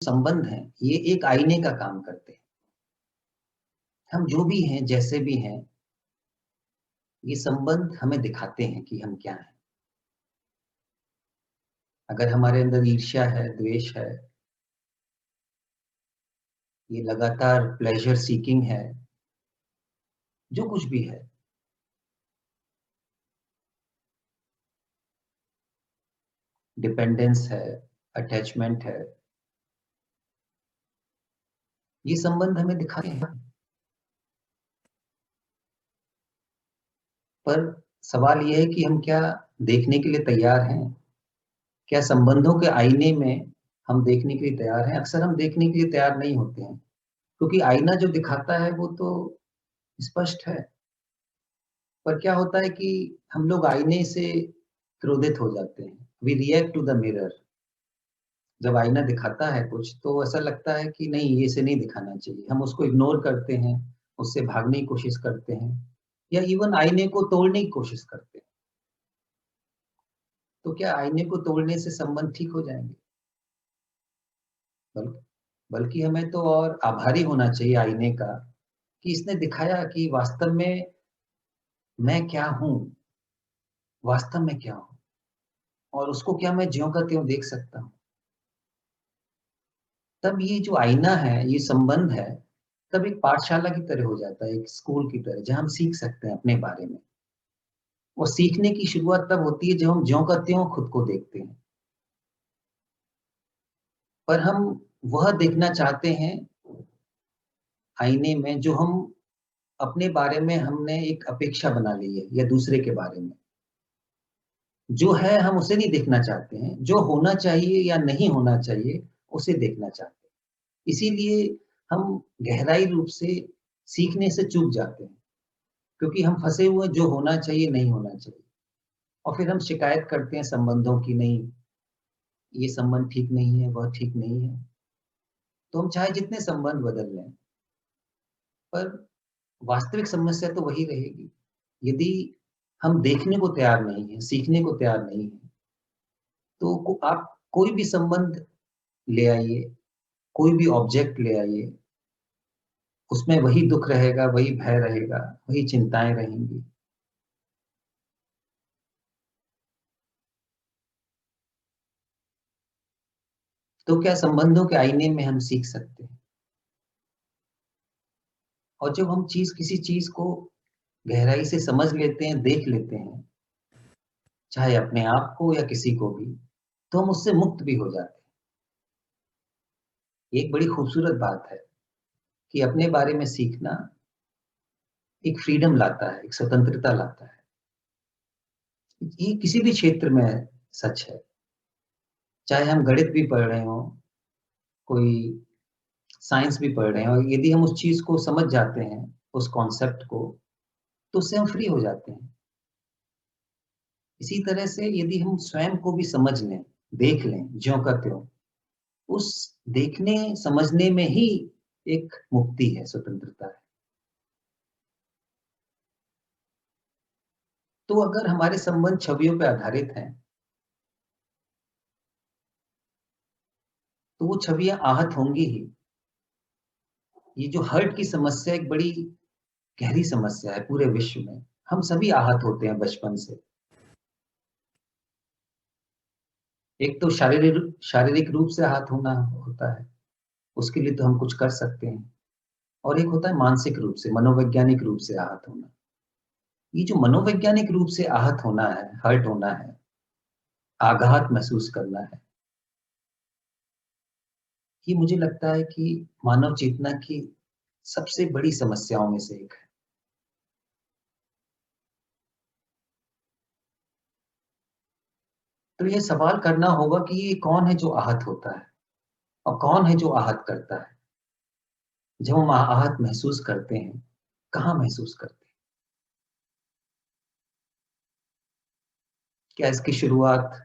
संबंध हैं, ये एक आईने का काम करते हैं। हम जो भी हैं, जैसे भी हैं, ये संबंध हमें दिखाते हैं कि हम क्या हैं। अगर हमारे अंदर ईर्ष्या है, द्वेष है, ये लगातार प्लेज़र सीकिंग है, जो कुछ भी है, डिपेंडेंस है, अटैचमेंट है, ये संबंध हमें दिखाते हैं। पर सवाल ये है कि हम क्या देखने के लिए तैयार हैं? क्या संबंधों के आईने में हम देखने के लिए तैयार हैं? अक्सर हम देखने के लिए तैयार नहीं होते हैं, क्योंकि आईना जो दिखाता है वो तो स्पष्ट है। पर क्या होता है कि हम लोग आईने से क्रोधित हो जाते हैं। We react to the mirror. जब आईना दिखाता है कुछ तो ऐसा लगता है कि नहीं, ये इसे नहीं दिखाना चाहिए। हम उसको इग्नोर करते हैं, उससे भागने की कोशिश करते हैं या इवन आईने को तोड़ने की कोशिश करते हैं। तो क्या आईने को तोड़ने से संबंध ठीक हो जाएँगे? बल बल्कि हमें तो और आभारी होना चाहिए आईने का कि इसने दिखाया कि वास्तव में मैं क्या हूँ, वास्तव में क्या हूँ और उसको क्या मैं ज्यों का त्यों देख सकता हूँ। तब ये जो आईना है, ये संबंध है, तब एक पाठशाला की तरह हो जाता है, एक स्कूल की तरह, जहाँ हम सीख सकते हैं अपने बारे में। और सीखने की शुरुआत तब होती है जब हम ज्यों का त्यों खुद को देखते हैं। पर हम वह देखना चाहते हैं आईने में जो हम अपने बारे में हमने एक अपेक्षा बना ली है या दूसरे के बारे में। जो है हम उसे नहीं देखना चाहते हैं, जो होना चाहिए या नहीं होना चाहिए, उसे देखना चाहते हैं। इसीलिए हम गहराई रूप से सीखने से चूक जाते हैं, क्योंकि हम फँसे हुए हैं जो होना चाहिए, नहीं होना चाहिए। और फिर हम शिकायत करते हैं संबंधों की, नहीं, ये संबंध ठीक नहीं है, वह ठीक नहीं है। तो हम चाहे जितने संबंध बदल लें, पर वास्तविक समस्या तो वही रहेगी। यदि हम देखने को तैयार नहीं हैं, सीखने को तैयार नहीं हैं, तो आप कोई भी संबंध ले आइए, कोई भी ऑब्जेक्ट ले आइए, उसमें वही दुःख रहेगा, वही भय रहेगा, वही चिंताएँ रहेंगी। तो क्या संबंधों के आईने में हम सीख सकते हैं? और जब हम किसी चीज़ को गहराई से समझ लेते हैं, देख लेते हैं, चाहे अपने आप को या किसी को भी, तो हम उससे मुक्त भी हो जाते हैं। ये एक बड़ी खूबसूरत बात है कि अपने बारे में सीखना एक फ्रीडम लाता है, एक स्वतंत्रता लाता है। ये किसी भी क्षेत्र में सच है। चाहे हम गणित भी पढ़ रहे हों, कोई साइंस भी पढ़ रहे हैं और यदि हम उस चीज़ को समझ जाते हैं, उस कॉन्सेप्ट को, तो उससे हम फ्री हो जाते हैं। इसी तरह से यदि हम स्वयं को भी समझ लें, देख लें, ज्यों का त्यों, उस देखने, समझने में ही एक मुक्ति है, स्वतंत्रता है। तो अगर हमारे संबंध छवियों पे आधारित हैं, तो वो छवियाँ आहत होंगी ही। ये जो हर्ट की समस्या एक बड़ी गहरी समस्या है पूरे विश्व में। हम सभी आहत होते हैं बचपन से। एक तो शारीरिक रूप से आहत होना होता है, उसके लिए तो हम कुछ कर सकते हैं और एक होता है मानसिक रूप से, मनोवैज्ञानिक रूप से आहत होना। ये जो मनोवैज्ञानिक रूप से आहत होना है, हर्ट होना है, आघात महसूस करना है, ये मुझे लगता है कि मानव चेतना की सबसे बड़ी समस्याओं में से एक है। तो ये सवाल करना होगा कि ये कौन है जो आहत होता है और कौन है जो आहत करता है? जब हम आहत महसूस करते हैं, कहाँ महसूस करते हैं? क्या इसकी शुरुआत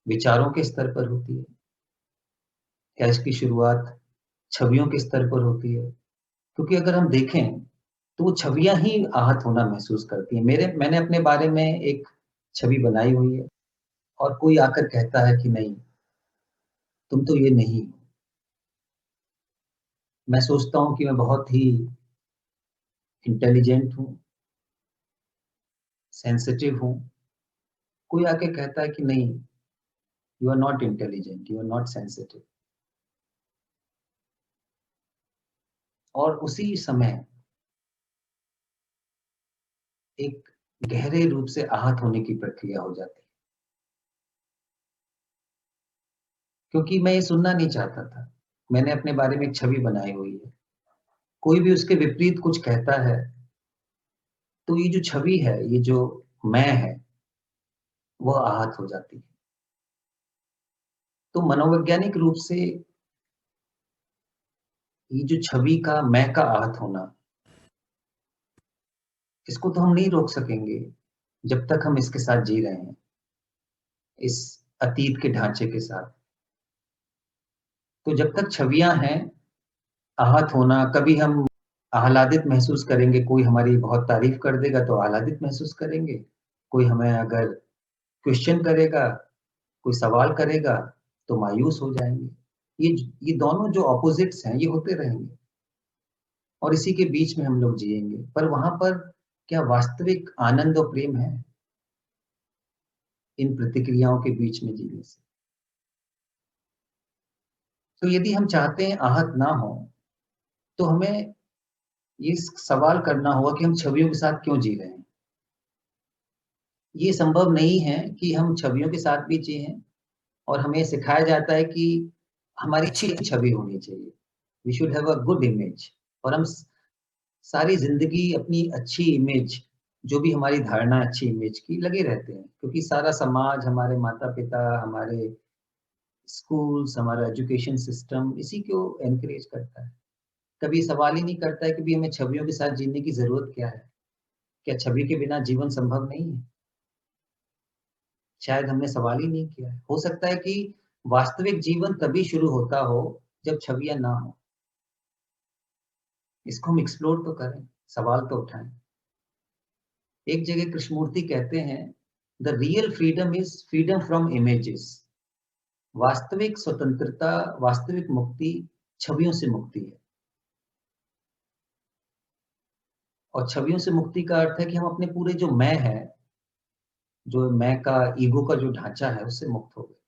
विचारों के स्तर पर होती है? क्या इसकी शुरुआत छवियों के स्तर पर होती है? क्योंकि अगर हम देखें, तो वो छवियाँ ही आहत होना महसूस करती हैं। मैंने अपने बारे में एक छवि बनाई हुई है और कोई आकर कहता है कि नहीं, तुम तो ये नहीं हो। मैं सोचता हूँ कि मैं बहुत ही इंटेलिजेंट हूँ, सेंसिटिव हूँ। कोई आके कहता है कि नहीं, you are not intelligent, you are not sensitive. और उसी समय एक गहरे रूप से आहत होने की प्रक्रिया हो जाती है, क्योंकि मैं ये सुनना नहीं चाहता था। मैंने अपने बारे में एक छवि बनाई हुई है। कोई भी उसके विपरीत कुछ कहता है, तो ये जो छवि है, ये जो मैं है, वह आहत हो जाती है। तो मनोवैज्ञानिक रूप से ये जो छवि का मैं का आहत होना, इसको तो हम नहीं रोक सकेंगे जब तक हम इसके साथ जी रहे हैं, इस अतीत के ढांचे के साथ। तो जब तक छवियां हैं, आहत होना, कभी हम आह्लादित महसूस करेंगे, कोई हमारी बहुत तारीफ कर देगा तो आह्लादित महसूस करेंगे, कोई हमें अगर क्वेश्चन करेगा, कोई सवाल करेगा तो मायूस हो जाएंगे। ये दोनों जो ऑपोजिट्स हैं, ये होते रहेंगे और इसी के बीच में हम लोग जिएंगे। पर वहां पर क्या वास्तविक आनंद और प्रेम है इन प्रतिक्रियाओं के बीच में जीने से? तो यदि हम चाहते हैं आहत ना हो, तो हमें ये सवाल करना होगा कि हम छवियों के साथ क्यों जी रहे हैं। ये संभव नहीं है कि हम छवियों के साथ भी जिएं, और हमें सिखाया जाता है कि हमारी अच्छी छवि होनी चाहिए, we should have a good image. और हम सारी जिंदगी अपनी अच्छी इमेज, जो भी हमारी धारणा अच्छी इमेज की, लगे रहते हैं, क्योंकि सारा समाज, हमारे माता पिता, हमारे स्कूल्स, हमारा एजुकेशन सिस्टम इसी को एनकरेज करता है। कभी सवाल ही नहीं करता है कि भी हमें छवियों के साथ जीने की जरूरत क्या है। क्या छवि के बिना जीवन संभव नहीं है? शायद हमने सवाल ही नहीं किया है। हो सकता है कि वास्तविक जीवन तभी शुरू होता हो जब छवियां ना हो। इसको हम एक्सप्लोर तो करें, सवाल तो उठाएं। एक जगह कृष्णमूर्ति कहते हैं, the real freedom is freedom from images. वास्तविक स्वतंत्रता, वास्तविक मुक्ति छवियों से मुक्ति है। और छवियों से मुक्ति का अर्थ है कि हम अपने पूरे जो मैं है, जो मैं का ईगो का जो ढांचा है, उससे मुक्त हो गए।